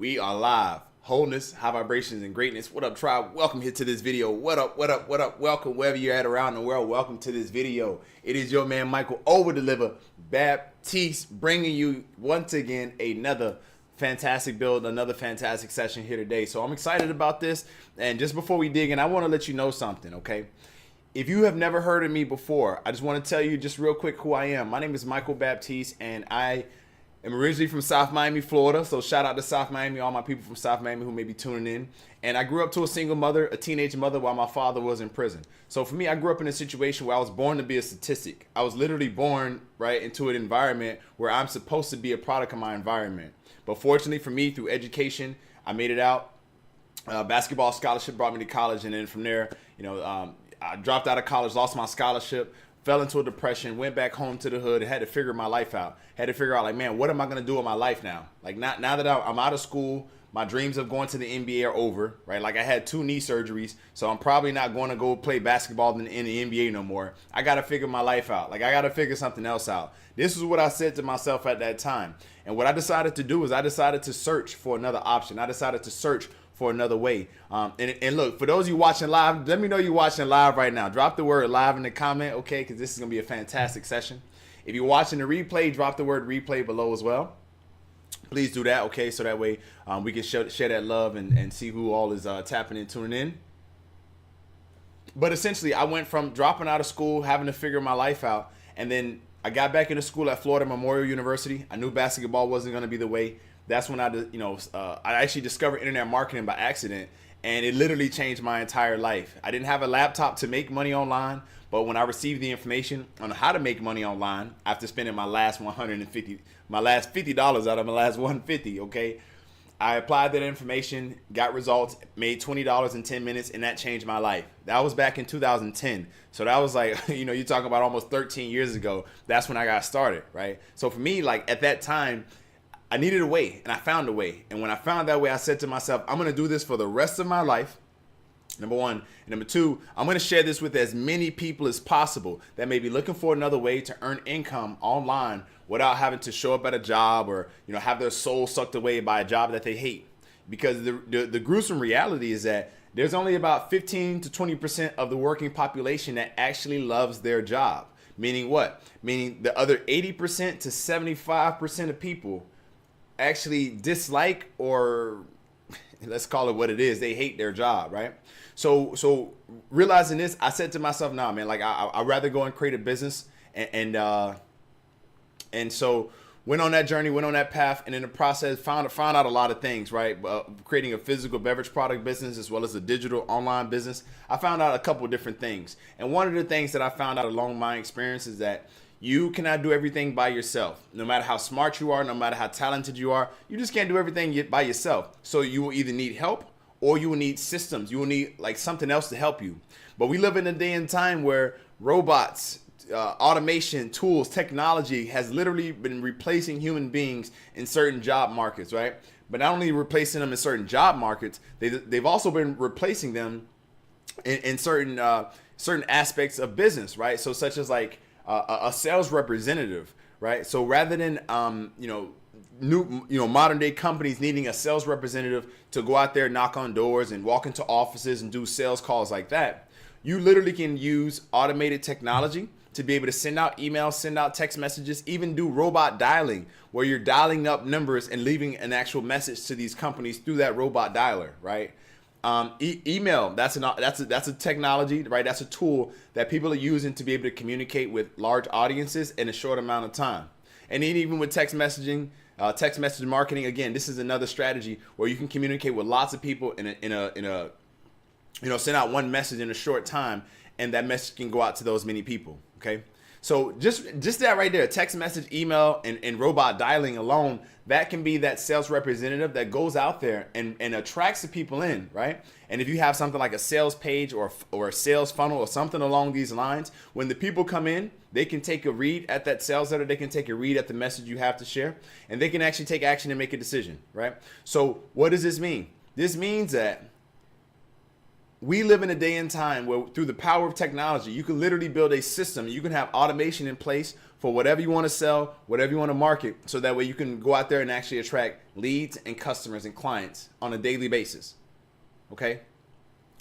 We are live. Wholeness, high vibrations, and greatness. What up, tribe? Welcome here to this video. What up, what up, what up? Welcome wherever you're at around the world. Welcome to this video. It is your man, Michael, over deliver Baptiste, bringing you once again another fantastic build, another fantastic session here today. So I'm excited about this. And just before we dig in, I want to let you know something, okay? If you have never heard of me before, I just want to tell you just real quick who I am. My name is Michael Baptiste, and I am originally from South Miami, Florida. So shout out to South Miami, all my people from South Miami who may be tuning in. And I grew up to a single mother, a teenage mother, while my father was in prison. So for me, I grew up in a situation where I was born to be a statistic. I was literally born right into an environment where I'm supposed to be a product of my environment. But fortunately for me, through education, I made it out. Basketball scholarship brought me to college, and then from there, I dropped out of college, lost my scholarship, fell into a depression, went back home to the hood, and had to figure my life out. Had to figure out, like, man, what am I going to do with my life now? Like, now that I'm out of school, my dreams of going to the NBA are over, right? Like, I had 2 knee surgeries, so I'm probably not going to go play basketball in the NBA no more. I got to figure my life out. Like, I got to figure something else out. This is what I said to myself at that time. And what I decided to do is I decided to search for another option. I decided to search for another way. And look, for those of you watching live, let me know you're watching live right now. Drop the word live in the comment, okay? Because this is going to be a fantastic session. If you're watching the replay, drop the word replay below as well. Please do that, okay? So that way we can share that love and see who all is tapping and tuning in. But essentially, I went from dropping out of school, having to figure my life out, and then I got back into school at Florida Memorial University. I knew basketball wasn't going to be the way. That's when I actually discovered internet marketing by accident, and it literally changed my entire life. I didn't have a laptop to make money online, but when I received the information on how to make money online after spending my last $50 out of my last $150, okay, I applied that information, got results, made $20 in 10 minutes, and that changed my life. That was back in 2010. So that was like, you're talking about almost 13 years ago. That's when I got started, right? So for me, like at that time, I needed a way, and I found a way. And when I found that way, I said to myself, I'm going to do this for the rest of my life, number one. And number two, I'm going to share this with as many people as possible that may be looking for another way to earn income online without having to show up at a job or, have their soul sucked away by a job that they hate. Because the gruesome reality is that there's only about 15 to 20% of the working population that actually loves their job. Meaning what? Meaning the other 80% to 75% of people actually dislike, or let's call it what it is, they hate their job, right? So realizing this, I said to myself, nah, man, like I'd rather go and create a business, and so went on that journey, went on that path, and in the process found out a lot of things, right? Creating a physical beverage product business as well as a digital online business. I found out a couple of different things, and one of the things that I found out along my experience is that you cannot do everything by yourself. No matter how smart you are, no matter how talented you are, you just can't do everything by yourself. So you will either need help or you will need systems. You will need like something else to help you. But we live in a day and time where robots, automation, tools, technology has literally been replacing human beings in certain job markets, right? But not only replacing them in certain job markets, they've also been replacing them in certain aspects of business, right? So such as like a sales representative, right? So rather than modern day companies needing a sales representative to go out there, knock on doors and walk into offices and do sales calls like that, you literally can use automated technology to be able to send out emails, send out text messages, even do robot dialing where you're dialing up numbers and leaving an actual message to these companies through that robot dialer, right? Email, that's a technology, right? That's a tool that people are using to be able to communicate with large audiences in a short amount of time. And then even with text messaging, text message marketing, again, this is another strategy where you can communicate with lots of people send out one message in a short time, and that message can go out to those many people. Okay. So just that right there, text message, email, and robot dialing alone, that can be that sales representative that goes out there and attracts the people in, right? And if you have something like a sales page or a sales funnel or something along these lines, when the people come in, they can take a read at that sales letter, they can take a read at the message you have to share, and they can actually take action and make a decision, right? So what does this mean? This means that we live in a day and time where through the power of technology, you can literally build a system. You can have automation in place for whatever you want to sell, whatever you want to market. So that way you can go out there and actually attract leads and customers and clients on a daily basis. Okay.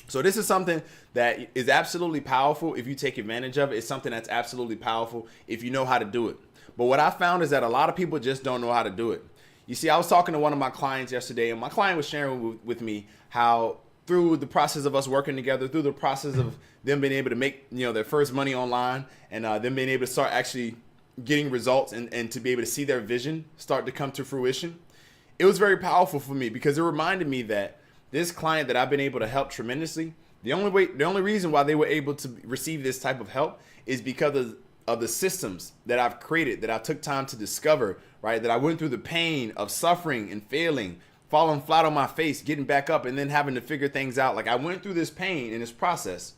So this is something that is absolutely powerful if you take advantage of it. It's something that's absolutely powerful if you know how to do it. But what I found is that a lot of people just don't know how to do it. You see, I was talking to one of my clients yesterday, and my client was sharing with me how through the process of us working together, through the process of them being able to make, their first money online, and them being able to start actually getting results and to be able to see their vision start to come to fruition, it was very powerful for me because it reminded me that this client that I've been able to help tremendously, the only reason why they were able to receive this type of help is because of the systems that I've created, that I took time to discover, right? That I went through the pain of suffering and failing, falling flat on my face, getting back up, and then having to figure things out. Like I went through this pain in this process.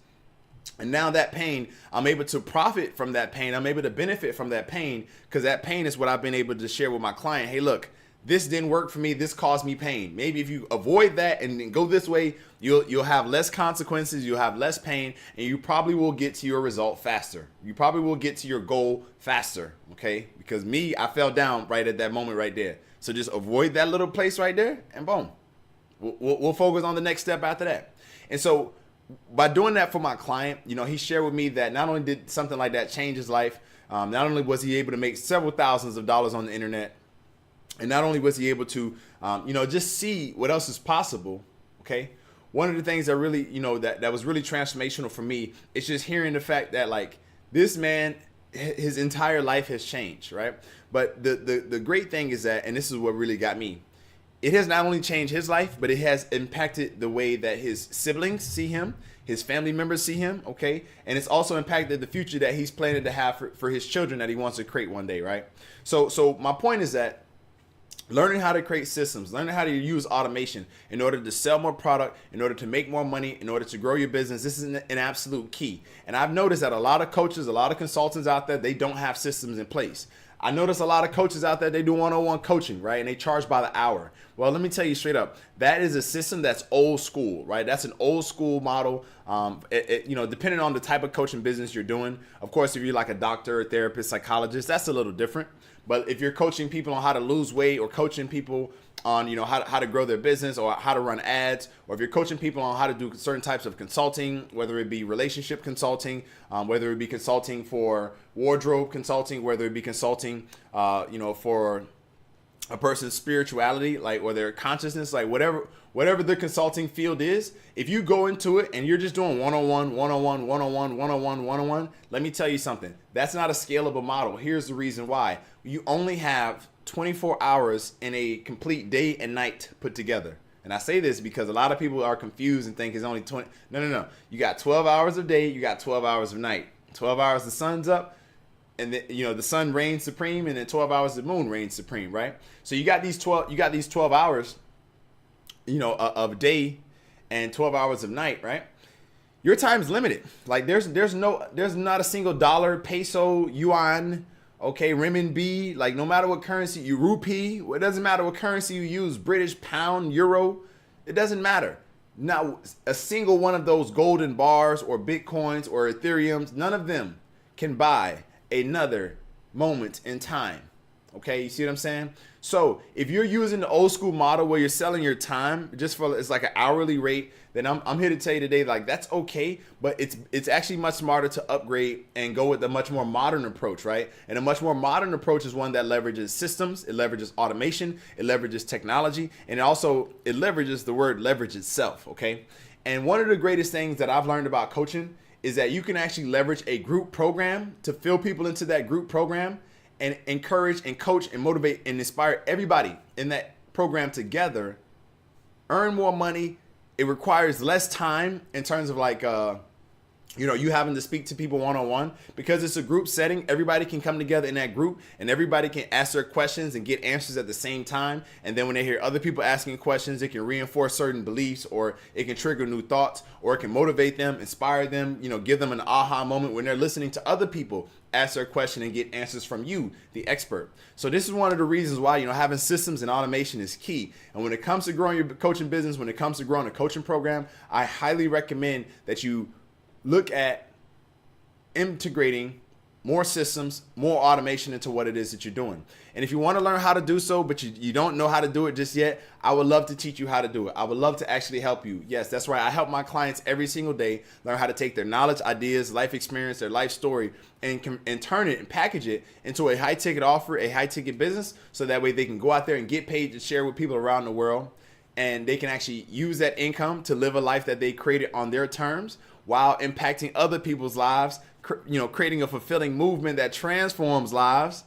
And now that pain, I'm able to profit from that pain. I'm able to benefit from that pain because that pain is what I've been able to share with my client. Hey, look, this didn't work for me. This caused me pain. Maybe if you avoid that and go this way, you'll have less consequences. You'll have less pain, and you probably will get to your result faster. You probably will get to your goal faster. Okay? Because I fell down right at that moment right there. So just avoid that little place right there, and boom, we'll focus on the next step after that. And so by doing that for my client, he shared with me that not only did something like that change his life, not only was he able to make several thousands of dollars on the internet, and not only was he able to, just see what else is possible. Okay. One of the things that really, that was really transformational for me is just hearing the fact that like this man, his entire life has changed. Right. But the great thing is that, and this is what really got me, it has not only changed his life, but it has impacted the way that his siblings see him, his family members see him. Okay. And it's also impacted the future that he's planning to have for his children that he wants to create one day. Right. So my point is that learning how to create systems, learning how to use automation in order to sell more product, in order to make more money, in order to grow your business, this is an absolute key. And I've noticed that a lot of coaches, a lot of consultants out there, they don't have systems in place. I notice a lot of coaches out there, they do one-on-one coaching, right? And they charge by the hour. Well, let me tell you straight up, that is a system that's old school, right? That's an old school model. Depending on the type of coaching business you're doing. Of course, if you're like a doctor, a therapist, psychologist, that's a little different. But if you're coaching people on how to lose weight, or coaching people on, how to grow their business, or how to run ads, or if you're coaching people on how to do certain types of consulting, whether it be relationship consulting, whether it be consulting for wardrobe consulting, whether it be consulting, for a person's spirituality, like, or their consciousness, like whatever the consulting field is, if you go into it and you're just doing one-on-one, let me tell you something. That's not a scalable model. Here's the reason why. You only have 24 hours in a complete day and night put together. And I say this because a lot of people are confused and think it's only 20. No. You got 12 hours of day. You got 12 hours of night. 12 hours the sun's up. And then, the sun reigns supreme, and then 12 hours the moon reigns supreme, right? So you got these 12 hours, of day and 12 hours of night, right? Your time's limited. Like there's not a single dollar, peso, yuan, okay, renminbi, like no matter what currency you rupee, it doesn't matter what currency you use, British pound, euro, it doesn't matter. Not a single one of those golden bars or Bitcoins or Ethereums, none of them can buy another moment in time. Okay, you see what I'm saying? So if you're using the old school model where you're selling your time just for, it's like an hourly rate, then I'm here to tell you today, like that's okay, but it's actually much smarter to upgrade and go with a much more modern approach, right? And a much more modern approach is one that leverages systems, it leverages automation, it leverages technology, and it leverages the word leverage itself, okay? And one of the greatest things that I've learned about coaching is that you can actually leverage a group program to fill people into that group program and encourage and coach and motivate and inspire everybody in that program together, earn more money. It requires less time in terms of like you having to speak to people one-on-one. Because it's a group setting, everybody can come together in that group and everybody can ask their questions and get answers at the same time. And then when they hear other people asking questions, it can reinforce certain beliefs, or it can trigger new thoughts, or it can motivate them, inspire them, give them an aha moment when they're listening to other people ask their question and get answers from you, the expert. So this is one of the reasons why, having systems and automation is key. And when it comes to growing your coaching business, when it comes to growing a coaching program, I highly recommend that you look at integrating more systems, more automation into what it is that you're doing. And if you want to learn how to do so, but you don't know how to do it just yet, I would love to teach you how to do it. I would love to actually help you. Yes, that's right. I help my clients every single day learn how to take their knowledge, ideas, life experience, their life story, and turn it and package it into a high ticket offer, a high ticket business, so that way they can go out there and get paid to share with people around the world. And they can actually use that income to live a life that they created on their terms, while impacting other people's lives, creating a fulfilling movement that transforms lives,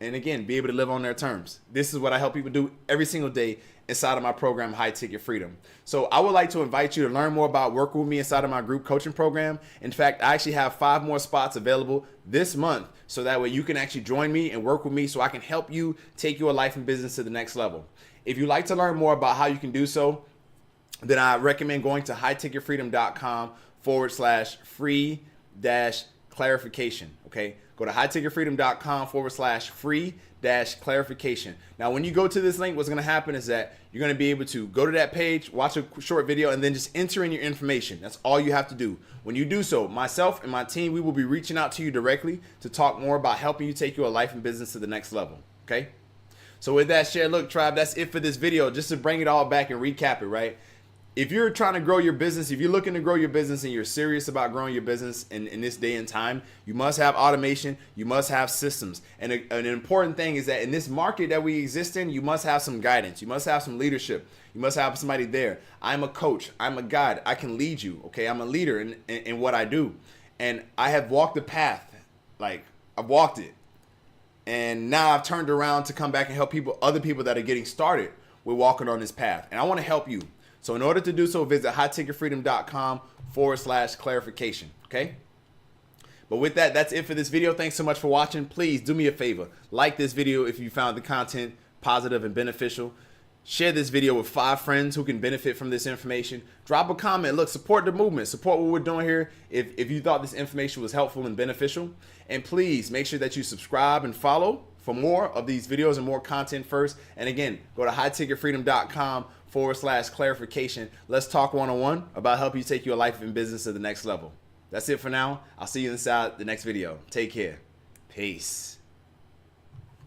and again, be able to live on their terms. This is what I help people do every single day inside of my program, High Ticket Freedom. So I would like to invite you to learn more about working with me inside of my group coaching program. In fact, I actually have 5 more spots available this month, so that way you can actually join me and work with me so I can help you take your life and business to the next level. If you'd like to learn more about how you can do so, then I recommend going to highticketfreedom.com/free-clarification. Okay, go to highticketfreedom.com/free-clarification. Now, when you go to this link, what's going to happen is that you're going to be able to go to that page, watch a short video, and then just enter in your information. That's all you have to do. When you do so, myself and my team, we will be reaching out to you directly to talk more about helping you take your life and business to the next level. Okay. So with that said, look, tribe, that's it for this video. Just to bring it all back and recap it, right? If you're trying to grow your business, if you're looking to grow your business and you're serious about growing your business in this day and time, you must have automation, you must have systems. And an important thing is that in this market that we exist in, you must have some guidance, you must have some leadership, you must have somebody there. I'm a coach, I'm a guide, I can lead you, okay? I'm a leader in what I do. And I have walked the path, like I've walked it. And now I've turned around to come back and help other people that are getting started with walking on this path. And I want to help you. So in order to do so, visit highticketfreedom.com/clarification. Okay. But with that, that's it for this video. Thanks so much for watching. Please do me a favor. Like this video if you found the content positive and beneficial. Share this video with 5 friends who can benefit from this information. Drop a comment. Look, support the movement. Support what we're doing here if you thought this information was helpful and beneficial. And please make sure that you subscribe and follow for more of these videos and more content first. And again, go to highticketfreedom.com/clarification. Let's talk one-on-one about helping you take your life and business to the next level. That's it for now. I'll see you inside the next video. Take care. Peace.